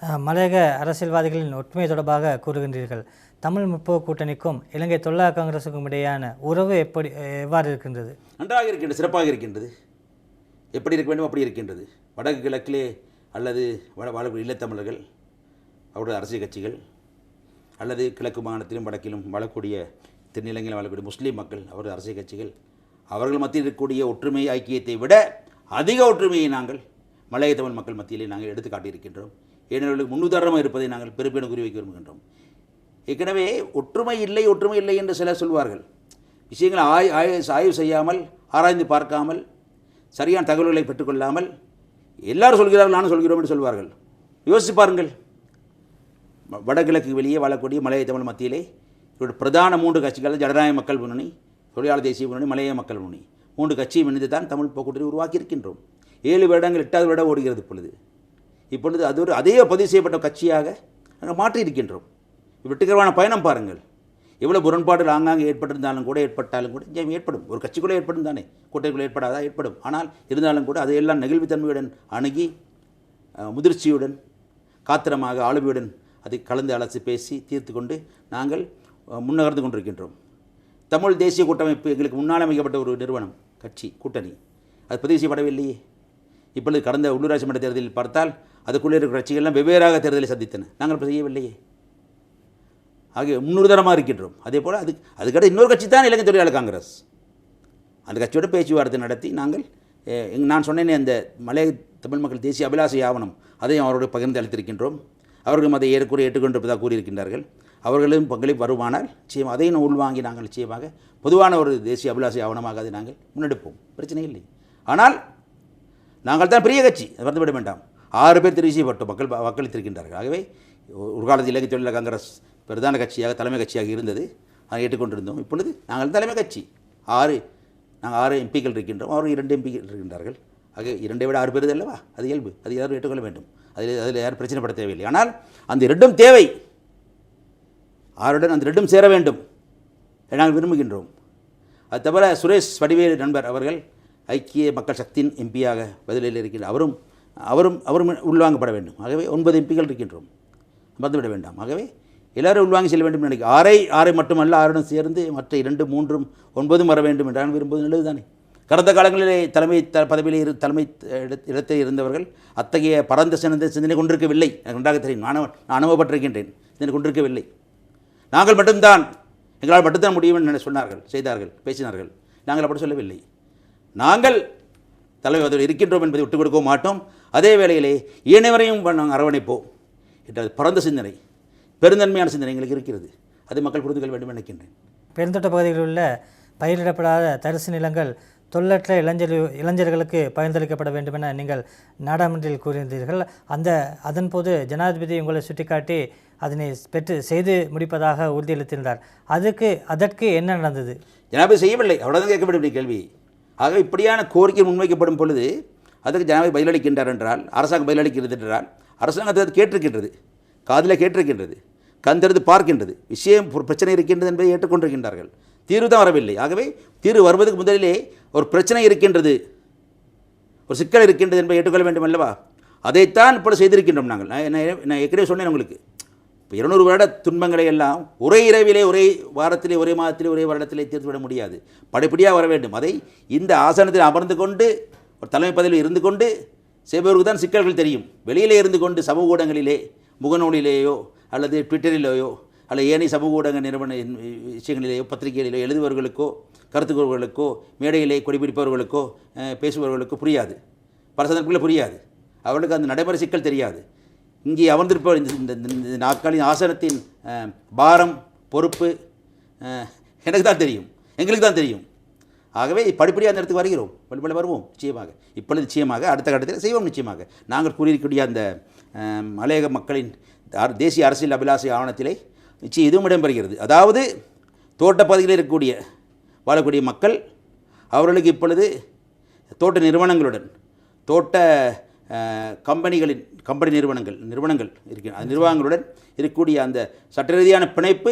மலையக அரசியல்வாதிகளின் ஒற்றுமை தொடர்பாக கூறுகின்றீர்கள். தமிழ் முற்போக்கு கூட்டணிக்கும் இலங்கை தொழிலாளர் காங்கிரஸுக்கும் இடையான உறவு எவ்வாறு இருக்கின்றது? நன்றாக இருக்கின்றது, சிறப்பாக இருக்கின்றது. எப்படி இருக்க வேண்டும் அப்படி இருக்கின்றது. வடக்கு கிழக்கிலே அல்லது வாழக்கூடிய ஈழத்தமிழர்கள், அவருடைய அரசியல் கட்சிகள், அல்லது கிழக்கு மாகாணத்திலும் வடக்கிலும் வாழக்கூடிய தென்னிலங்கையில் வாழக்கூடிய முஸ்லீம் மக்கள், அவருடைய அரசியல் கட்சிகள், அவர்கள் மத்தியில் இருக்கக்கூடிய ஒற்றுமை ஐக்கியத்தை விட அதிக ஒற்றுமையை நாங்கள் மலைய தமிழ் மக்கள் மத்தியிலே நாங்கள் எடுத்து காட்டியிருக்கின்றோம். ஏனவர்களுக்கு முன்னுதாரணமாக இருப்பதை நாங்கள் பெருமையான குறி வைக்க விரும்புகின்றோம். ஏற்கனவே ஒற்றுமை இல்லை என்று சிலர் சொல்வார்கள். விஷயங்களை ஆய்வு செய்யாமல், ஆராய்ந்து பார்க்காமல், சரியான தகவல்களை பெற்றுக்கொள்ளாமல் எல்லாரும் சொல்கிறார்கள், நானும் சொல்கிறோம் என்று சொல்வார்கள். யோசித்து பாருங்கள். வடகிழக்கு வெளியே வாழக்கூடிய மலைய தமிழ் மத்தியிலே இவருடைய பிரதான 3 கட்சிகள், ஜனநாயக மக்கள் முன்னணி, தொழிலாளர் தேசிய முன்னணி, மலைய மக்கள் முன்னணி, 3 கட்சியும் இணைந்து தான் தமிழ் போக்கூட்டத்தை உருவாக்கி இருக்கின்றோம். 7 வருடங்கள் 8வது வருடம் ஓடுகிறது. இப்பொழுது அது ஒரு அதே பதிவு செய்யப்பட்ட கட்சியாக நாங்கள் மாற்றியிருக்கின்றோம். வெற்றிகரமான பயணம் பாருங்கள். எவ்வளோ முரண்பாடுகள் ஆங்காங்கே ஏற்பட்டாலும் கூட ஏற்படும். ஒரு கட்சிக்குள்ளே ஏற்படும் தானே, கூட்டணிக்குள்ளே ஏற்படாதா? ஏற்படும். ஆனால் இருந்தாலும் கூட அதையெல்லாம் நெகிழ்வுத்தன்மையுடன் அணுகி, முதிர்ச்சியுடன், காத்திரமாக, ஆளுமையுடன் அதை கலந்து அலசி பேசி தீர்த்து கொண்டு நாங்கள் முன்னகர்ந்து கொண்டிருக்கின்றோம். தமிழ் தேசிய கூட்டமைப்பு எங்களுக்கு முன்னால் அமைக்கப்பட்ட ஒரு நிறுவனம், கட்சி, கூட்டணி, அது பதிவு செய்யப்படவில்லையே. இப்பொழுது கடந்த உள்ளூராட்சி மன்ற தேர்தலில் பார்த்தால் அதுக்குள்ளே இருக்கிற கட்சிகள்லாம் வெவ்வேறாக தேர்தலை சந்தித்தன. நாங்கள் இப்போ செய்யவில்லையே. ஆகிய முன்னுதாரணமாக இருக்கின்றோம். அதே போல் அதுக்கடுத்து இன்னொரு கட்சி தான் இலங்கை தொழிலாளர் காங்கிரஸ். அந்த கட்சியோட பேச்சுவார்த்தை நடத்தி நாங்கள் நான் சொன்னேனே அந்த மலைய தமிழ் மக்கள் தேசிய அபிலாசை ஆவணம், அதையும் அவரோடு பகிர்ந்து அளித்திருக்கின்றோம். அவர்களும் அதை ஏற்கனவே ஏற்றுக்கொண்டிருப்பதாக கூறியிருக்கின்றார்கள். அவர்களும் பங்களிப்பு வருமானால் நிச்சயம் அதையும் உள்வாங்கி நாங்கள் நிச்சயமாக பொதுவான ஒரு தேசிய அபிலாசை ஆவணமாக அதை நாங்கள் முன்னெடுப்போம். பிரச்சனை இல்லை. ஆனால் நாங்கள் தான் பெரிய கட்சி, அதை மறந்துவிட வேண்டாம். 6 பேர் தெரிவு செய்யப்பட்டோம், மக்கள் வாக்களித்திருக்கின்றார்கள். ஆகவே ஒரு காலத்தில் இலங்கை தொழிலாளர் காங்கிரஸ் பிரதான கட்சியாக, தலைமை கட்சியாக இருந்தது. அதை ஏற்றுக்கொண்டிருந்தோம். இப்பொழுது நாங்கள் தலைமை கட்சி. நாங்கள் 6 எம்பிக்கள் இருக்கின்றோம், அவர்கள் 2 எம்பிக்கள் இருக்கின்றார்கள். ஆக 2ஐ விட 6 பேர் அல்லவா? அது இயல்பு, அது யாரும் ஏற்றுக்கொள்ள வேண்டும். அதில் யாரும் பிரச்சனைப்பட தேவையில்லை. ஆனால் அந்த 2ம் தேவை. 6உடன் அந்த 2ம் சேர வேண்டும் நாங்கள் விரும்புகின்றோம். அது தவிர சுரேஷ் வடிவேலு நண்பர் அவர்கள் ஐக்கிய மக்கள் சக்தியின் எம்பியாக பதிலில் இருக்கின்ற அவரும் உள்வாங்கப்பட வேண்டும். ஆகவே 9 எம்பிக்கள் இருக்கின்றோம், மறந்துவிட வேண்டாம். ஆகவே எல்லோரும் உள்வாங்கி செல்ல வேண்டும் நினைக்கிறேன். 6 மட்டுமல்ல, 6உடன் சேர்ந்து மற்ற 2, 3, 9 வர வேண்டும் என்றால் விரும்புவது நல்லது தானே. கடந்த காலங்களிலே தலைமை பதவியில் தலைமை இடத்தில் இருந்தவர்கள் அத்தகைய பரந்த சிந்தனை கொண்டிருக்கவில்லை. எனக்கு நன்றாக தெரியும். நான் அனுபவப்பட்டிருக்கின்றேன். சிந்தனை கொண்டிருக்கவில்லை. நாங்கள் மட்டும்தான், எங்களால் மட்டும்தான் முடியும் என்று சொன்னார்கள், செய்தார்கள், பேசினார்கள். நாங்கள் அப்படி சொல்லவில்லை. நாங்கள் தலைவர் இருக்கின்றோம் என்பதை விட்டுக் கொடுக்க மாட்டோம். அதே வேளையிலே ஏனைவரையும் நாங்கள் அரவணைப்போம் என்ற பரந்த சிந்தனை, பெருந்தன்மையான சிந்தனை எங்களுக்கு இருக்கிறது. அதை மக்கள் புரிந்து கொள்ள வேண்டும் நினைக்கின்றேன். பெருந்தோட்ட பகுதியில் உள்ள பயிரிடப்படாத தரிசு நிலங்கள் தொழிலற்ற இளைஞர்களுக்கு பகிர்ந்தளிக்கப்பட வேண்டும் என நீங்கள் நாடாளுமன்றத்தில் கூறியிருந்தீர்கள். அதன்போது ஜனாதிபதி உங்களை சுட்டிக்காட்டி அதனை செய்து முடிப்பதாக உறுதியளித்திருந்தார். அதற்கு என்ன நடந்தது? ஜனாதிபதி செய்யவில்லை. அவ்வளோதான் கேட்க வேண்டும் கேள்வி. ஆக இப்படியான கோரிக்கை முன்வைக்கப்படும் பொழுது அதற்கு ஜனாதிபதி பதிலளிக்கின்றார் என்றால், அரசாங்கம் பதிலளிக்கிறது என்றால், அரசாங்கத்தை கேட்டிருக்கின்றது, காதில் கேட்டிருக்கின்றது, கண்டறிந்து பார்க்கின்றது, விஷயம் பிரச்சனை இருக்கின்றது என்பதை ஏற்றுக்கொண்டிருக்கின்றார்கள். தீர்வு தான் வரவில்லை. ஆகவே தீர்வு வருவதற்கு முதலிலே ஒரு பிரச்சனை இருக்கின்றது, ஒரு சிக்கல் இருக்கின்றது என்பதை ஏற்றுக்கொள்ள வேண்டும் அல்லவா? அதைத்தான் இப்போ செய்திருக்கின்றோம். நான் ஏற்கனவே சொன்னேன் உங்களுக்கு, இப்போ 200 வருட துன்பங்களை எல்லாம் ஒரே இரவிலே, ஒரே வாரத்திலே, ஒரே மாதத்திலே, ஒரே வருடத்திலே தீர்த்துவிட முடியாது. படிப்படியாக வர வேண்டும். அதை இந்த ஆசனத்தில் அமர்ந்து கொண்டு, ஒரு தலைமை பதவியில் இருந்து கொண்டு செய்பவருக்கு தான் சிக்கல்கள் தெரியும். வெளியிலே இருந்து கொண்டு சமூக ஊடகங்களிலே, முகநூலிலேயோ அல்லது ட்விட்டரிலேயோ அல்லது ஏனைய சமூக ஊடக நிறுவன விஷயங்களிலேயோ, பத்திரிகைகளிலோ எழுதுபவர்களுக்கோ, கருத்துக்கூறுவர்களுக்கோ, மேடையிலே கொடிபிடிப்பவர்களுக்கோ, பேசுபவர்களுக்கோ புரியாது. பல சந்தர்ப்பங்களில் புரியாது. அவர்களுக்கு அந்த நடைமுறை சிக்கல் தெரியாது. இங்கே அமர்ந்திருப்பவர் இந்த நாட்களின் ஆசனத்தின் பாரம், பொறுப்பு எனக்கு தான் தெரியும், எங்களுக்கு தான் தெரியும். ஆகவே படிப்படியாக அந்த இடத்துக்கு வருகிறோம், படிப்படியாக வருவோம் நிச்சயமாக. இப்பொழுது நிச்சயமாக அடுத்த கட்டத்தில் செய்வோம். நிச்சயமாக நாங்கள் கூறியிருக்கக்கூடிய அந்த மலையக மக்களின் தேசிய அரசியல் அபிலாசை ஆவணத்திலே நிச்சயம் இதுவும் இடம்பெறுகிறது. அதாவது தோட்ட பகுதியில் இருக்கக்கூடிய வாழக்கூடிய மக்கள், அவர்களுக்கு இப்பொழுது தோட்ட நிறுவனங்களுடன், தோட்ட கம்பெனி நிறுவனங்கள் இருக்கின்றன, அந்த நிர்வாகங்களுடன் இருக்கக்கூடிய அந்த சட்ட ரீதியான பிணைப்பு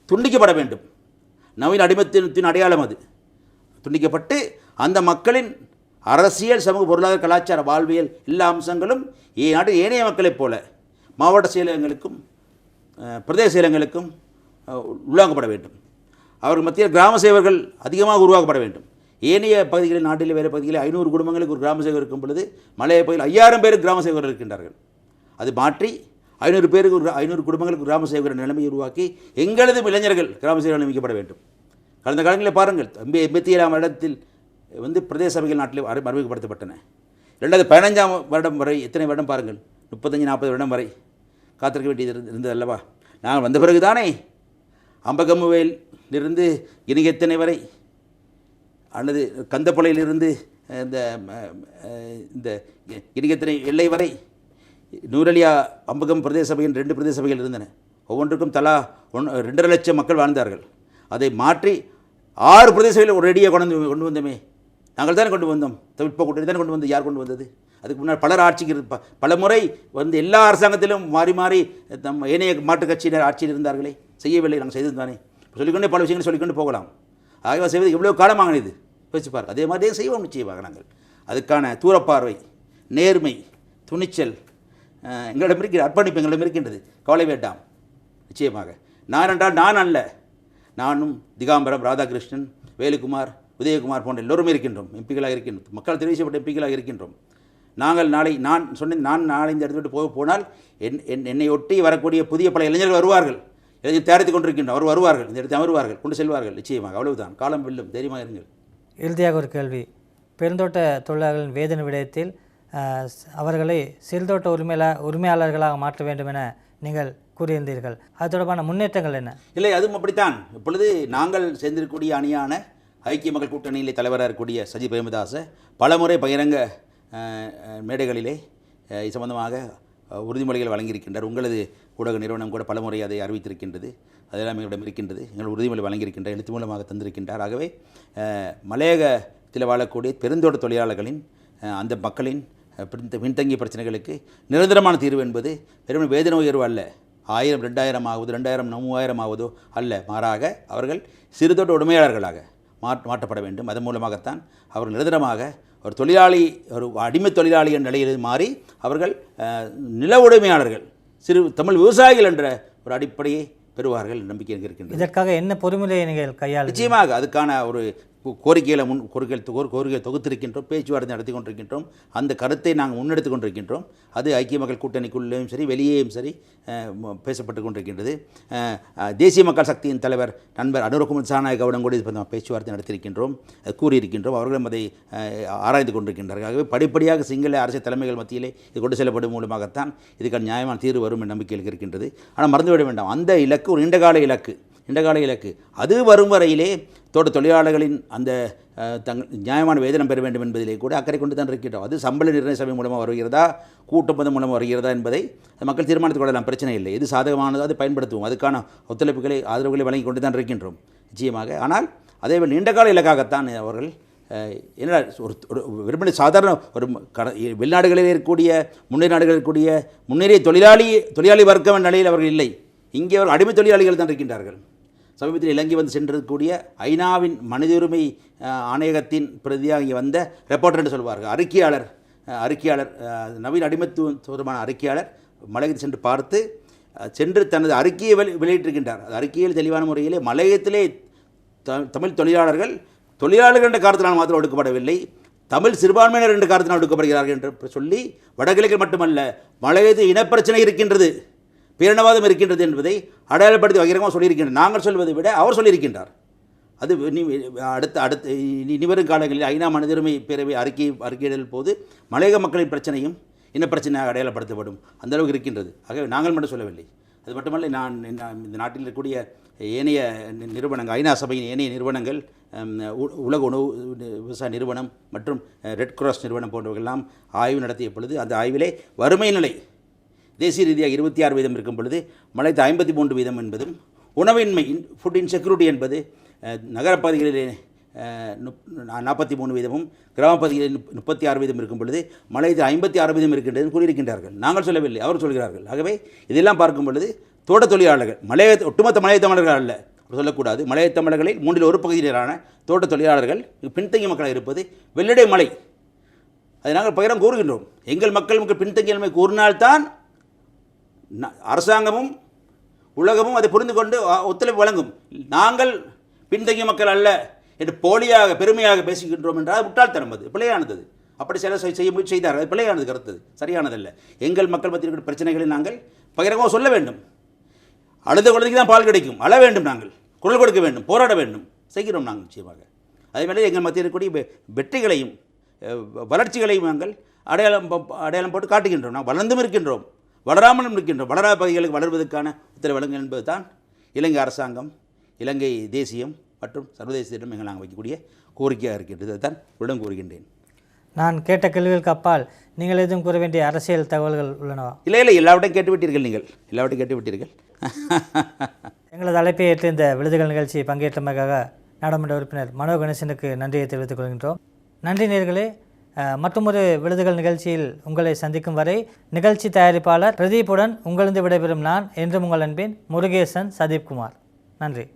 துண்டிக்கப்பட வேண்டும். நவீன அடிமத்தின் அடையாளம் அது துண்டிக்கப்பட்டு, அந்த மக்களின் அரசியல், சமூக, பொருளாதார, கலாச்சார, வாழ்வியல் எல்லா அம்சங்களும் நாட்டில் ஏனைய மக்களைப் போல மாவட்ட செயலகங்களுக்கும் பிரதேச செயலகங்களுக்கும் உள்ளாக்கப்பட வேண்டும். அவர்கள் மத்தியில் கிராம சேவர்கள் அதிகமாக உருவாக்கப்பட வேண்டும். ஏனைய பகுதிகளில், நாட்டில் வேறு பகுதிகளில் 500 குடும்பங்களுக்கு ஒரு கிராம சேவகர் இருக்கும் பொழுது மலைய பகுதியில் 5000 பேருக்கு கிராம சேவகர் இருக்கின்றார்கள். அது மாற்றி 500 பேருக்கு 500 குடும்பங்களுக்கு கிராம சேவகர் நிலைமையை உருவாக்கி எங்களது இளைஞர்கள் கிராம சேவகர் நியமிக்கப்பட வேண்டும். கடந்த காலங்களில் பாருங்கள், 87ஆம் வருடத்தில் பிரதேச சபைகள் நாட்டில் அறிமுகப்படுத்தப்பட்டன. 2015ஆம் வருடம் வரை எத்தனை வருடம் பாருங்கள், 35-40 வருடம் வரை காத்திருக்க வேண்டியது இருந்தது அல்லவா? நாங்கள் வந்த பிறகு தானே அம்பகமுவேலிருந்து இனிகெத்தனை வரை அல்லது கந்தப்பளையிலிருந்து இந்த இனிகெத்தனை எல்லை வரை நூரலியா அம்பகம் பிரதேச சபையின் 2 பிரதேச சபைகள் இருந்தன. ஒவ்வொன்றுக்கும் தலா 2.5 லட்சம் மக்கள் வாழ்ந்தார்கள். அதை மாற்றி 6 பிரதேச சபையில் ஒரு ரெடியாக கொண்டு வந்தோமே. நாங்கள் தானே கொண்டு வந்தோம். தொழில்நுட்ப கூட்டணி தானே கொண்டு வந்து. யார் கொண்டு வந்தது? அதுக்கு முன்னால் பலர் ஆட்சிக்கு பல முறை எல்லா அரசாங்கத்திலும் மாறி மாறி ஏனைய மாற்றுக் கட்சியினர் ஆட்சியில் இருந்தார்களே, செய்யவில்லை. நாங்கள் செய்தது தானே. சொல்லிக்கொண்டே பல விஷயங்கள் சொல்லிக்கொண்டு போகலாம். ஆகவே செய்வது எவ்வளோ காலமாக இது யோசிச்சு பாருங்கள். அதே மாதிரியே செய்வோம் நிச்சயமாக. நாங்கள் அதுக்கான தூரப்பார்வை, நேர்மை, துணிச்சல் எங்களிடம் இருக்கிற அர்ப்பணிப்பு எங்களிடம் இருக்கின்றது. கவலை வேண்டாம். நிச்சயமாக நான் என்றால் நான் அல்ல, நானும் திகாம்பரம், ராதாகிருஷ்ணன், வேலுக்குமார், உதயகுமார் போன்ற எல்லோரும் இருக்கின்றோம். எம்பிக்களாக இருக்கின்றோம். மக்கள் தெரிவு செய்யப்பட்ட எம்பிக்களாக இருக்கின்றோம். நாங்கள் நான் சொன்னேன், நான் இந்த இடத்துல போனால் என்னை ஒட்டி வரக்கூடிய புதிய பல இளைஞர்கள் வருவார்கள். இளைஞர் தயாரித்துக் கொண்டிருக்கின்றோம். அவர் வருவார்கள், இந்த இடத்தை அமர்வார்கள், கொண்டு செல்வார்கள். நிச்சயமாக. அவ்வளவுதான். காலம் வெல்லும். தைரியமாக இருங்கள். இறுதியாக ஒரு கேள்வி. பெருந்தோட்ட தொழிலாளர்களின் வேதன விடயத்தில் அவர்களை சிறுதோட்ட உரிமையாளர்களாக மாற்ற வேண்டும் என நீங்கள் கூறியிருந்தீர்கள். அது தொடர்பான முன்னேற்றங்கள் என்ன? இல்லை, அதுவும் அப்படித்தான். இப்பொழுது நாங்கள் சேர்ந்திருக்கக்கூடிய அணியான ஐக்கிய மக்கள் கூட்டணியிலே தலைவராக இருக்கக்கூடிய சஜித் பிரேமதாச பலமுறை பகிரங்க மேடைகளிலே இது சம்பந்தமாக உறுதிமொழிகள் வழங்கியிருக்கின்றார். உங்களது ஊடக நிறுவனம் கூட பலமுறை அதை அறிவித்திருக்கின்றது. அதெல்லாம் எங்களிடம் இருக்கின்றது. எங்கள் உறுதிமொழி வழங்கியிருக்கின்ற எழுத்து மூலமாக தந்திருக்கின்றார். ஆகவே மலையகத்தில் வாழக்கூடிய பெருந்தோட்ட தொழிலாளர்களின் அந்த மக்களின் பின்தங்கிய பிரச்சனைகளுக்கு நிரந்தரமான தீர்வு என்பது வெறும் வேதனை உயர்வு அல்ல. 1000, 2000 ஆகுது, 2000, 3000 ஆகுதோ அல்ல. மாறாக அவர்கள் சிறுதோட்ட உரிமையாளர்களாக மாற்றப்பட வேண்டும். அதன் மூலமாகத்தான் அவர்கள் நிரந்தரமாக ஒரு தொழிலாளி, ஒரு அடிமை தொழிலாளி என்ற நிலையில் மாறி அவர்கள் நில உடைமையாளர்கள், சிறு தமிழ் விவசாயிகள் என்ற ஒரு அடிப்படையை பெறுவார்கள் நம்பிக்கை இருக்கின்றது. இதற்காக என்ன பொறுமுறையை நீங்கள் கையாள? நிச்சயமாக அதுக்கான ஒரு கோரிக்கைகளை தொகுத்திருக்கின்றோம். பேச்சுவார்த்தை நடத்தி கொண்டிருக்கின்றோம். அந்த கருத்தை நாங்கள் முன்னெடுத்து கொண்டிருக்கின்றோம். அது ஐக்கிய மக்கள் கூட்டணிக்குள்ளேயும் சரி, வெளியேயும் சரி பேசப்பட்டு கொண்டிருக்கின்றது. தேசிய மக்கள் சக்தியின் தலைவர் நண்பர் அனுரகுமார் திசாநாயகவுடன் கூட பேச்சுவார்த்தை நடத்தியிருக்கின்றோம், கூறியிருக்கின்றோம். அவர்களும் அதை ஆராய்ந்து கொண்டிருக்கின்றார்கள். ஆகவே படிப்படியாக சிங்கள அரசியல் தலைமைகள் மத்தியிலே இது கொண்டு செல்லப்படும் மூலமாகத்தான் இதுக்கான நியாயமான தீர்வு வரும் என்ற நம்பிக்கையில் இருக்கின்றது. ஆனால் மறந்துவிட வேண்டாம், அந்த இலக்கு ஒரு நீண்டகால இலக்கு. அது வரும் வரையிலே தோட்ட தொழிலாளர்களின் அந்த நியாயமான வேதனம் பெற வேண்டும் என்பதிலே கூட அக்கறை கொண்டு தான் இருக்கின்றோம். அது சம்பள நிர்ணய சபை மூலமாக வருகிறதா, கூட்டப்பதம் மூலமாக வருகிறதா என்பதை மக்கள் தீர்மானித்துக் கொள்ளலாம். பிரச்சனை இல்லை. எது சாதகமானதோ அதை பயன்படுத்துவோம். அதுக்கான ஒத்துழைப்புகளை, ஆதரவுகளை வழங்கி கொண்டு தான் இருக்கின்றோம் நிச்சயமாக. ஆனால் அதேபோல் நீண்டகால இலக்காகத்தான் அவர்கள் என்ன ஒரு வெறுமனே சாதாரண ஒரு வெளிநாடுகளில் இருக்கக்கூடிய முன்னேறிய நாடுகளில் இருக்கக்கூடிய முன்னேறிய தொழிலாளி வர்க்கம் நிலையில் அவர்கள் இல்லை. இங்கே அவர் அடிமை தொழிலாளிகள் தான் இருக்கின்றார்கள். சமீபத்தில் இலங்கை சென்றிருக்கக்கூடிய ஐநாவின் மனித உரிமை ஆணையகத்தின் பிரதியாக இங்கே வந்த ரெப்போர்ட்டர் என்று சொல்வார்கள், அறிக்கையாளர் நவீன அடிமைத்துவம் தொடர்பான அறிக்கையாளர் மலையகத்தில் சென்று பார்த்து தனது அறிக்கையை வெளியிட்டிருக்கின்றார். அது அறிக்கையில் தெளிவான முறையிலே மலையகத்திலே தமிழ் தொழிலாளர்கள் என்ற காரணத்தினால் மாத்திரம் ஒடுக்கப்படவில்லை, தமிழ் சிறுபான்மையினர் என்ற காரணத்தினால் ஒடுக்கப்படுகிறார்கள் என்று சொல்லி வடகிழக்கில் மட்டுமல்ல மலையகத்தில் இனப்பிரச்சனை இருக்கின்றது, பேரினவாதம் இருக்கின்றது என்பதை அடையாளப்படுத்தி பகிரங்கமாக சொல்லியிருக்கின்றார். நாங்கள் சொல்வதை விட அவர் சொல்லியிருக்கின்றார். அது அடுத்த இனிவரும் காலங்களில் ஐநா மனித உரிமை பேரவை அறிக்கையிடல் போது மலையக மக்களின் பிரச்சனையும் இனப்பிரச்சனையாக அடையாளப்படுத்தப்படும் அந்த அளவுக்கு இருக்கின்றது. ஆகவே நாங்கள் மட்டும் சொல்லவில்லை. அது மட்டுமல்ல, நான் இந்த நாட்டில் இருக்கக்கூடிய ஏனைய நிறுவனங்கள், ஐநா சபையின் ஏனைய நிறுவனங்கள், உலக உணவு விவசாய நிறுவனம் மற்றும் ரெட் கிராஸ் நிறுவனம் போன்றவர்களெல்லாம் ஆய்வு நடத்திய பொழுது அந்த ஆய்விலே வறுமை நிலை தேசிய ரீதியாக 26% இருக்கும் பொழுது மலையத்தில் 53% என்பதும், உணவின்மை ஃபுட் இன்செக்யூரிட்டி என்பது நகரப்பகுதிகளிலே 43%, கிராமப்பகுதிகளில் 36% இருக்கும் பொழுது மலையத்தில் 56% இருக்கின்றது கூறியிருக்கின்றார்கள். நாங்கள் சொல்லவில்லை, அவர் சொல்கிறார்கள். ஆகவே இதெல்லாம் பார்க்கும் பொழுது தோட்ட தொழிலாளர்கள் ஒட்டுமொத்த மலைய தமிழர்கள் அல்ல சொல்லக்கூடாது. மலைய தமிழர்களில் 1/3 பகுதியினரான தோட்ட தொழிலாளர்கள் பின்தங்கிய மக்களாக இருப்பது வெள்ளிடை மலை. அதை நாங்கள் பகிரம் கூறுகின்றோம். எங்கள் மக்கள் பின்தங்கிய நிலைமை கூறினால்தான் அரசாங்கமும் உலகமும் அதை புரிந்து கொண்டு ஒத்துழைப்பு வழங்கும். நாங்கள் பின்தங்கிய மக்கள் அல்ல என்று போலியாக பெருமையாக பேசுகின்றோம் என்றால் முட்டாள்தனம், அது பிழையானது. அப்படி சில செய்ய முயற்சி செய்தார், அது பிழையானது, கருத்து சரியானதல்ல. எங்கள் மக்கள் மத்தியில் இருக்கிற பிரச்சனைகளை நாங்கள் பகிரங்கமாக சொல்ல வேண்டும். அழுத குழந்தைக்கு தான் பால் கிடைக்கும், அழ வேண்டும், நாங்கள் குரல் கொடுக்க வேண்டும், போராட வேண்டும், செய்கிறோம் நாங்கள் நிச்சயமாக. அதேமாதிரி எங்கள் மத்தியில் இருக்கக்கூடிய வெற்றிகளையும் வளர்ச்சிகளையும் நாங்கள் அடையாளம் போட்டு காட்டுகின்றோம். நாங்கள் வளர்ந்தும் இருக்கின்றோம், வளராமலும் இருக்கின்றோம். வளரா பகுதிகளுக்கு வளர்வதற்கான உத்தரவு வழங்கும் என்பது தான் இலங்கை அரசாங்கம், இலங்கை தேசியம் மற்றும் சர்வதேசத்திடம் எங்கள் நாங்கள் வைக்கக்கூடிய கோரிக்கையாக இருக்கின்றது. அதுதான் உடன் கூறுகின்றேன். நான் கேட்ட கேள்விகளுக்கு அப்பால் நீங்கள் எதுவும் கூற வேண்டிய அரசியல் தகவல்கள் உள்ளனவா? இல்லை, எல்லாவற்றையும் கேட்டுவிட்டீர்கள், நீங்கள் எல்லாவற்றையும் கேட்டுவிட்டீர்கள். எங்களது அழைப்பை ஏற்று இந்த விருதுகள் நிகழ்ச்சியை பங்கேற்றமைக்காக நாடாளுமன்ற உறுப்பினர் மனோ கணேசனுக்கு நன்றியை தெரிவித்துக் கொள்கின்றோம். நன்றி நேயர்களே. மற்றொரு விருதுகள் நிகழ்ச்சியில் உங்களை சந்திக்கும் வரை நிகழ்ச்சி தயாரிப்பாளர் பிரதீப்புடன் உங்களிருந்து விடைபெறும் நான் என்றும் உங்கள் அன்பின் முருகேசன் சதீப்குமார். நன்றி.